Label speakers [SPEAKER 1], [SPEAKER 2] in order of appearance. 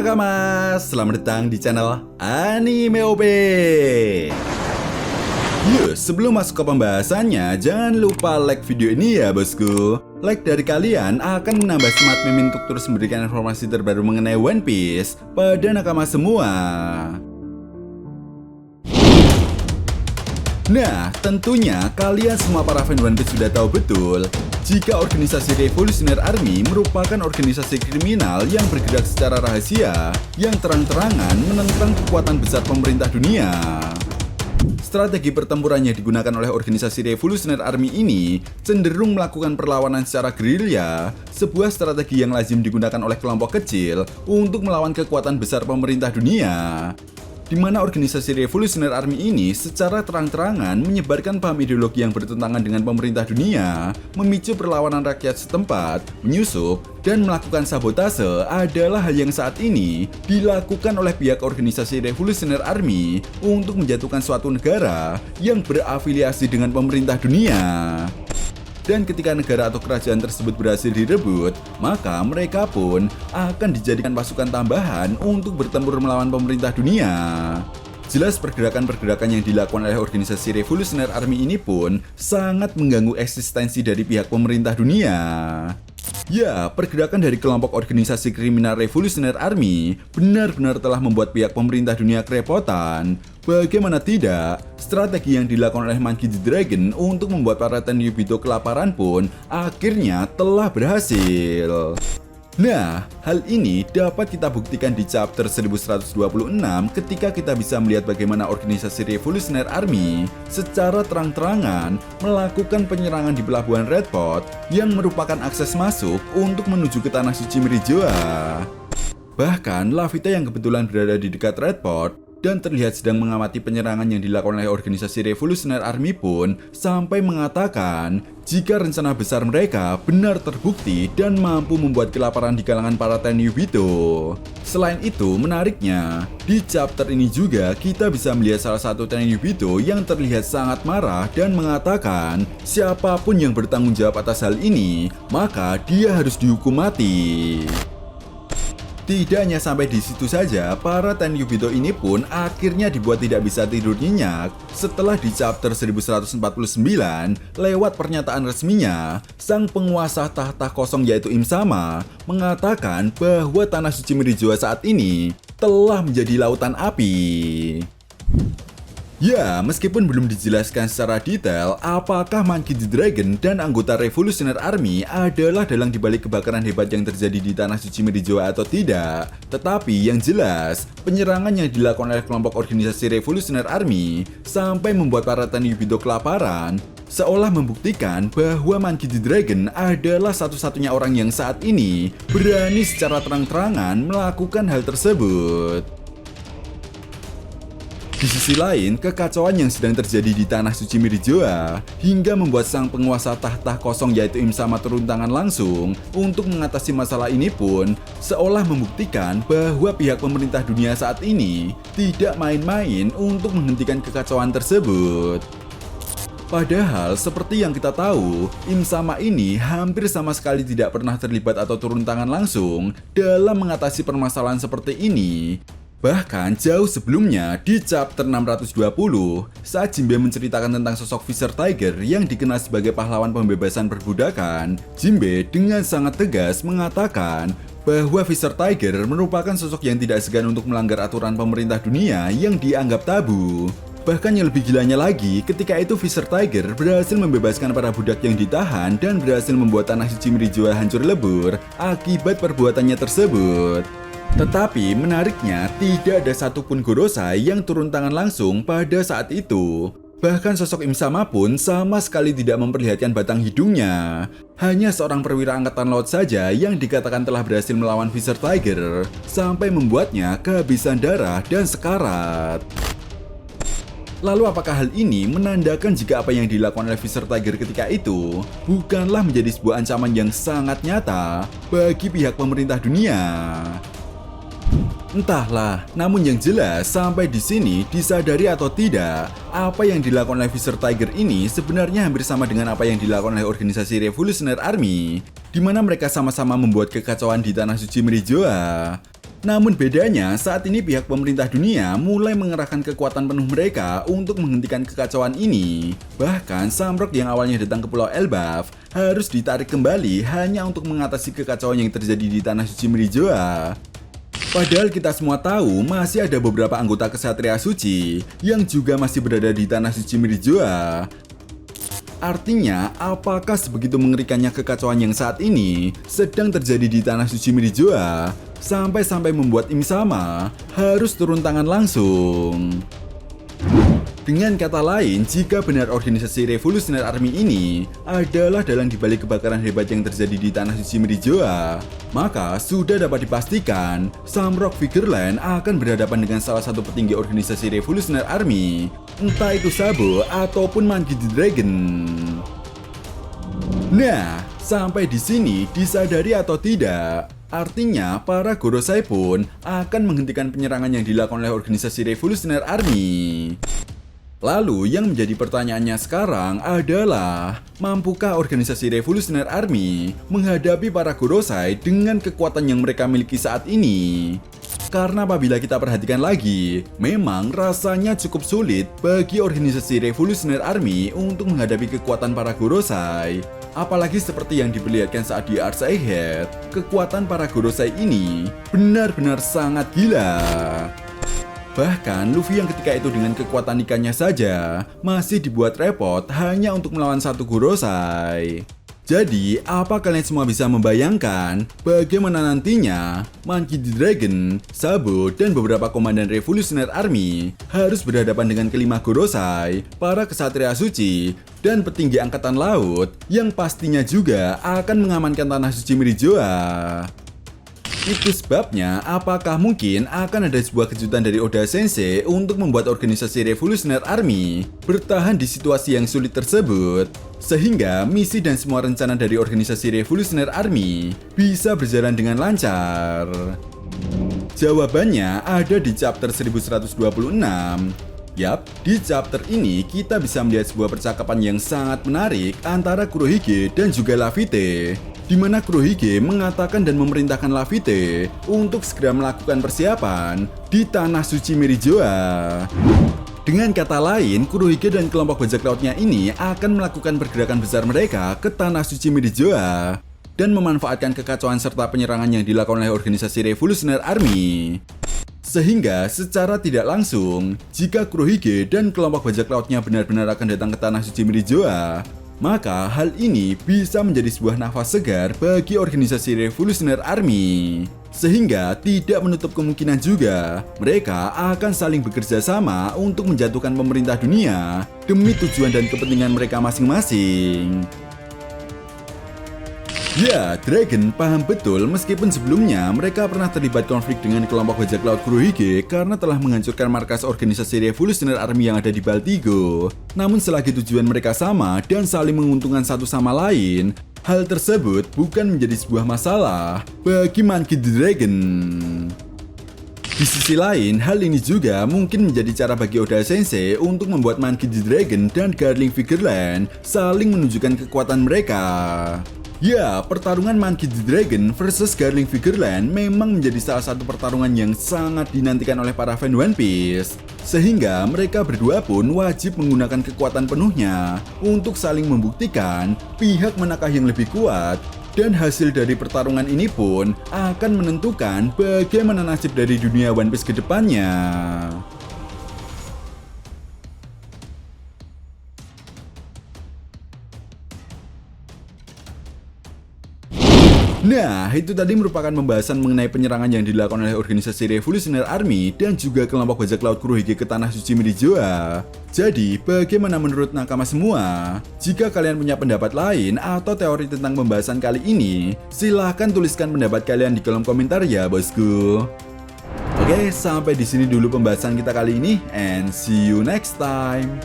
[SPEAKER 1] nakama, selamat datang di channel Anime OP. Yuk, sebelum masuk ke pembahasannya, jangan lupa like video ini ya bosku. Like dari kalian akan menambah semangat Mimin untuk terus memberikan informasi terbaru mengenai One Piece pada nakama semua. Nah, tentunya kalian semua para fan One Piece sudah tahu betul jika organisasi Revolutionary Army merupakan organisasi kriminal yang bergerak secara rahasia yang terang-terangan menentang kekuatan besar pemerintah dunia. Strategi pertempuran yang digunakan oleh organisasi Revolutionary Army ini cenderung melakukan perlawanan secara gerilya, sebuah strategi yang lazim digunakan oleh kelompok kecil untuk melawan kekuatan besar pemerintah dunia, di mana organisasi Revolutionary Army ini secara terang-terangan menyebarkan paham ideologi yang bertentangan dengan pemerintah dunia, memicu perlawanan rakyat setempat, menyusup, dan melakukan sabotase adalah hal yang saat ini dilakukan oleh pihak organisasi Revolutionary Army untuk menjatuhkan suatu negara yang berafiliasi dengan pemerintah dunia. Dan ketika negara atau kerajaan tersebut berhasil direbut, maka mereka pun akan dijadikan pasukan tambahan untuk bertempur melawan pemerintah dunia. Jelas pergerakan-pergerakan yang dilakukan oleh organisasi Revolutionary Army ini pun sangat mengganggu eksistensi dari pihak pemerintah dunia. Ya, pergerakan dari kelompok organisasi kriminal Revolutionary Army benar-benar telah membuat pihak pemerintah dunia kerepotan. Bagaimana tidak, strategi yang dilakukan oleh Monkey D. Dragon untuk membuat para Tenryubito kelaparan pun akhirnya telah berhasil. Nah, hal ini dapat kita buktikan di chapter 1126 ketika kita bisa melihat bagaimana organisasi Revolutionary Army secara terang-terangan melakukan penyerangan di pelabuhan Red Pot yang merupakan akses masuk untuk menuju ke Tanah Suci Merijoa. Bahkan, Lavita yang kebetulan berada di dekat Red Pot dan terlihat sedang mengamati penyerangan yang dilakukan oleh organisasi Revolutionary Army pun sampai mengatakan jika rencana besar mereka benar terbukti dan mampu membuat kelaparan di kalangan para Tenryubito. Selain itu, menariknya, di chapter ini juga kita bisa melihat salah satu Tenryubito yang terlihat sangat marah dan mengatakan siapapun yang bertanggung jawab atas hal ini, maka dia harus dihukum mati. Tidak hanya sampai di situ saja, para Tenryubito ini pun akhirnya dibuat tidak bisa tidur nyenyak setelah di chapter 1149 lewat pernyataan resminya, sang penguasa tahta kosong yaitu Im Sama mengatakan bahwa Tanah Suci Merijoa saat ini telah menjadi lautan api. Ya, meskipun belum dijelaskan secara detail apakah Monkey D. Dragon dan anggota Revolutionary Army adalah dalang dibalik kebakaran hebat yang terjadi di Tanah Suci Merijoa atau tidak, tetapi yang jelas, penyerangan yang dilakukan oleh kelompok organisasi Revolutionary Army sampai membuat para Tenryubito kelaparan seolah membuktikan bahwa Monkey D. Dragon adalah satu-satunya orang yang saat ini berani secara terang-terangan melakukan hal tersebut. Di sisi lain, kekacauan yang sedang terjadi di Tanah Suci Merijoa hingga membuat sang penguasa tahta kosong yaitu Im Sama turun tangan langsung untuk mengatasi masalah ini pun seolah membuktikan bahwa pihak pemerintah dunia saat ini tidak main-main untuk menghentikan kekacauan tersebut. Padahal seperti yang kita tahu, Im Sama ini hampir sama sekali tidak pernah terlibat atau turun tangan langsung dalam mengatasi permasalahan seperti ini. Bahkan jauh sebelumnya di chapter 620 saat Jinbe menceritakan tentang sosok Fisher Tiger yang dikenal sebagai pahlawan pembebasan perbudakan, Jinbe dengan sangat tegas mengatakan bahwa Fisher Tiger merupakan sosok yang tidak segan untuk melanggar aturan pemerintah dunia yang dianggap tabu. Bahkan yang lebih gilanya lagi, ketika itu Fisher Tiger berhasil membebaskan para budak yang ditahan dan berhasil membuat Tanah Suci Merijoa hancur lebur akibat perbuatannya tersebut. Tetapi menariknya, tidak ada satupun Gorosei yang turun tangan langsung pada saat itu. Bahkan sosok Im Sama pun sama sekali tidak memperlihatkan batang hidungnya. Hanya seorang perwira angkatan laut saja yang dikatakan telah berhasil melawan Fisher Tiger, sampai membuatnya kehabisan darah dan sekarat. Lalu apakah hal ini menandakan jika apa yang dilakukan oleh Fisher Tiger ketika itu bukanlah menjadi sebuah ancaman yang sangat nyata bagi pihak pemerintah dunia? Entahlah, namun yang jelas sampai di sini disadari atau tidak, apa yang dilakukan oleh Fisher Tiger ini sebenarnya hampir sama dengan apa yang dilakukan oleh organisasi Revolutionary Army, di mana mereka sama-sama membuat kekacauan di Tanah Suci Merijoa. Namun bedanya saat ini pihak pemerintah dunia mulai mengerahkan kekuatan penuh mereka untuk menghentikan kekacauan ini. Bahkan Samrock yang awalnya datang ke Pulau Elbaf harus ditarik kembali hanya untuk mengatasi kekacauan yang terjadi di Tanah Suci Merijoa. Padahal kita semua tahu masih ada beberapa anggota Ksatria Suci yang juga masih berada di Tanah Suci Merijoa. Artinya, apakah sebegitu mengerikannya kekacauan yang saat ini sedang terjadi di Tanah Suci Merijoa sampai-sampai membuat Im-sama harus turun tangan langsung? Dengan kata lain, jika benar organisasi Revolutionary Army ini adalah dalang dibalik kebakaran hebat yang terjadi di Tanah Suci Merijoa, maka sudah dapat dipastikan Samrock Figureland akan berhadapan dengan salah satu petinggi organisasi Revolutionary Army, entah itu Sabo ataupun Monkey D. Dragon. Nah, sampai di sini disadari atau tidak, artinya para Gorosei pun akan menghentikan penyerangan yang dilakukan oleh organisasi Revolutionary Army. Lalu yang menjadi pertanyaannya sekarang adalah, mampukah organisasi Revolutionary Army menghadapi para Gorosei dengan kekuatan yang mereka miliki saat ini? Karena apabila kita perhatikan lagi, memang rasanya cukup sulit bagi organisasi Revolutionary Army untuk menghadapi kekuatan para Gorosei. Apalagi seperti yang diperlihatkan saat di Arts Ahead, kekuatan para Gorosei ini benar-benar sangat gila. Bahkan Luffy yang ketika itu dengan kekuatan ikannya saja masih dibuat repot hanya untuk melawan satu Gorosei. Jadi, apa kalian semua bisa membayangkan bagaimana nantinya Monkey D. Dragon, Sabo, dan beberapa komandan Revolutionary Army harus berhadapan dengan kelima Gorosei, para Ksatria Suci, dan petinggi angkatan laut yang pastinya juga akan mengamankan Tanah Suci Merijoa. Itu sebabnya, apakah mungkin akan ada sebuah kejutan dari Oda Sensei untuk membuat organisasi Revolutionary Army bertahan di situasi yang sulit tersebut, sehingga misi dan semua rencana dari organisasi Revolutionary Army bisa berjalan dengan lancar? Jawabannya ada di chapter 1126. Yap, di chapter ini kita bisa melihat sebuah percakapan yang sangat menarik antara Kurohige dan juga Laffy, di mana Kurohige mengatakan dan memerintahkan Laffy untuk segera melakukan persiapan di Tanah Suci Merijoa. Dengan kata lain, Kurohige dan kelompok bajak lautnya ini akan melakukan pergerakan besar mereka ke Tanah Suci Merijoa dan memanfaatkan kekacauan serta penyerangan yang dilakukan oleh organisasi Revolutionary Army. Sehingga secara tidak langsung, jika Kurohige dan kelompok bajak lautnya benar-benar akan datang ke Tanah Suci Merijoa, maka hal ini bisa menjadi sebuah nafas segar bagi organisasi Revolutionary Army. Sehingga tidak menutup kemungkinan juga mereka akan saling bekerja sama untuk menjatuhkan pemerintah dunia demi tujuan dan kepentingan mereka masing-masing. Ya, Dragon paham betul meskipun sebelumnya mereka pernah terlibat konflik dengan kelompok bajak laut Kurohige karena telah menghancurkan markas organisasi Revolutionary Army yang ada di Baltigo. Namun selagi tujuan mereka sama dan saling menguntungkan satu sama lain, hal tersebut bukan menjadi sebuah masalah bagi Monkey D. Dragon. Di sisi lain, hal ini juga mungkin menjadi cara bagi Oda Sensei untuk membuat Monkey D. Dragon dan Garling Figureland saling menunjukkan kekuatan mereka. Ya, pertarungan Monkey D. Dragon versus Garling Figureland memang menjadi salah satu pertarungan yang sangat dinantikan oleh para fan One Piece. Sehingga mereka berdua pun wajib menggunakan kekuatan penuhnya untuk saling membuktikan pihak manakah yang lebih kuat. Dan hasil dari pertarungan ini pun akan menentukan bagaimana nasib dari dunia One Piece ke depannya. Nah, itu tadi merupakan pembahasan mengenai penyerangan yang dilakukan oleh organisasi Revolutionary Army dan juga kelompok bajak laut Kurohige ke Tanah Suci Merijoa. Jadi, bagaimana menurut nakama semua? Jika kalian punya pendapat lain atau teori tentang pembahasan kali ini, silahkan tuliskan pendapat kalian di kolom komentar ya, bosku. Oke, sampai di sini dulu pembahasan kita kali ini, and see you next time.